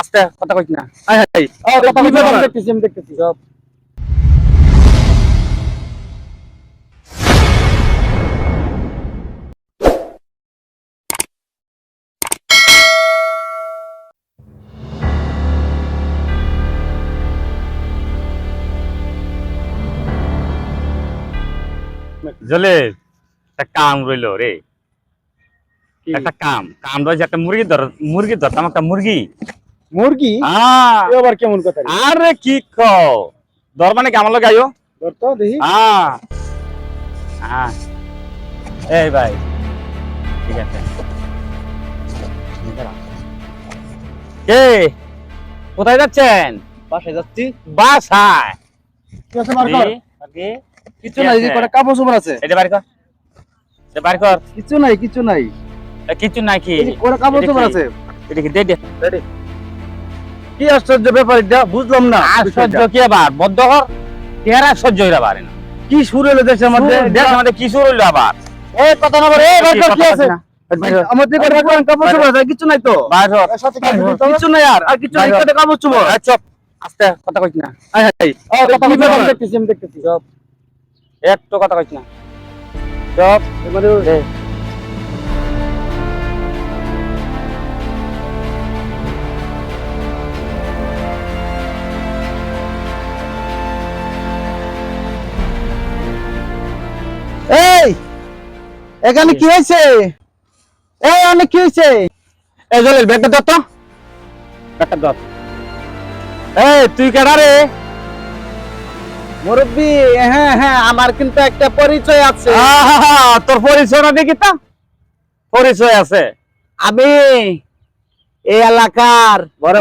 আস্তে কথা কইছ না। হাই হাই কথা কইছ না, আমি দেখতেছি সব। জলে একটা কাম রইল রে, একটা কাম রয়েছে, একটা মুরগি ধরতাম, একটা মুরগি। মুরগি হ্যাঁ, এ আবার কেমন কথা রে? আরে কি কও, ধর মানে কি আমার লগে আইও। ধর তো দেখি। হ্যাঁ হ্যাঁ, এই ভাই ঠিক আছে। কে কোথায় যাচ্ছেন? বাসায় যাচ্ছি। বাসায়? কি আছে বার কর। কি? কিছু নাই, এই কটা কাপড় চোপড় আছে। এটা বার কর, এটা বার কর। কিছু নাই, কিছু নাই। কিছু নাই কি? এই যে কটা কাপড় চোপড় আছে। এটা কি? দে দে। কি আশ্চর্য ব্যাপার এটা, বুঝলাম না। আশ্চর্য কি আবার? বদ্ধ ঘর কেরা সহ্য হইরা পারে না। কি শুরু হলো দেশের মধ্যে? দেশের মধ্যে কি শুরু হইলো আবার? এই কথা না বলে, এই বার কর, কি আছে? বাইরে আমাদের কটা কাপড় চোপড় আছে, কিছু নাই তো। বাইরে কিছু নাই আর কিছু নাই, কটা কাপড় চোপড়। চুপ, আস্তে কথা কইছ না। হাই হাই কথা কইছ না। আমি দেখতেছি সব। একটু কথা কইছ না। চুপ এবারে এই এখানে কি হয়েছে? এই অনেক কি হয়েছে? এই জলের ব্যাগটা ধর তো, ব্যাগটা ধর। এই তুই কেডা রে? মুরব্বি, হ্যাঁ হ্যাঁ, আমার কিন্তু একটা পরিচয় আছে। আহা, তোর পরিচয় না দেখি তা? পরিচয় আছে। আমি এই এলাকার বড়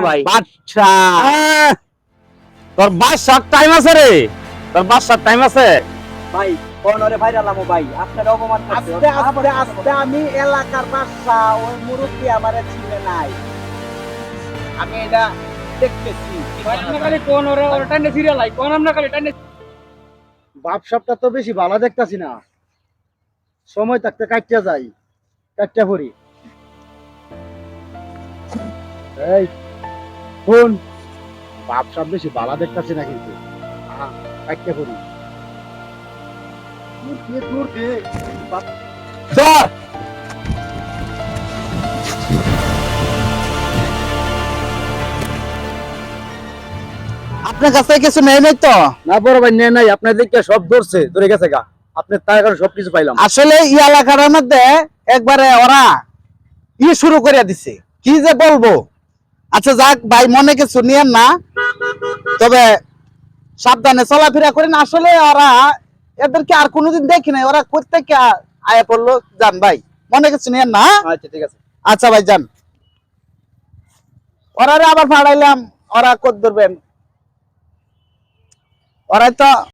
ভাই বাদশা। তোর বাসার টাইম আছে রে, তোর বাসার টাইম আছে। ভাই কোনরে ভাইরালামো ভাই, আপনারা অপমান করছেন। আস্তে আস্তে আস্তে আমি এলাকার বাদশা, ওই মুরব্বি আমারে চিনে নাই। আমি এটা দেখতেছি। বাপসাপটা তো বেশি ভালো দেখতাছি না। সময় থাকতে কাটিয়া যাই, কাটিয়া পড়ি। এই কোন বাপসাপ বেশি ভালো দেখতাছি না কিন্তু, কাটিয়া পড়ি। ধর। আপনার কাছে কিছু নেই নাই তো? না বড় ভাই, নেই নাই। আপনার দিকে সব ধরছে, ধরে গেছে গা। আপনার তার কারণে সবকিছু পাইলাম। আসলে এই এলাকার মধ্যে একবারে ওরা শুরু করে দিছে, কি যে বলবো। আচ্ছা যাক ভাই, মনে কিছু নিয়েন না, তবে সাবধানে চলাফেরা করেন। আসলে ওরা, এদেরকে আর কোনোদিন দেখি নাই, ওরা কোত্থেকে আয়া পড়লো জান ভাই, মনে কিছু নিয়েন না। আচ্ছা ঠিক আছে। আচ্ছা ভাই যান, ওরা আবার ভাড়াইলাম, ওরা কত ধরবেন, ওরাই তো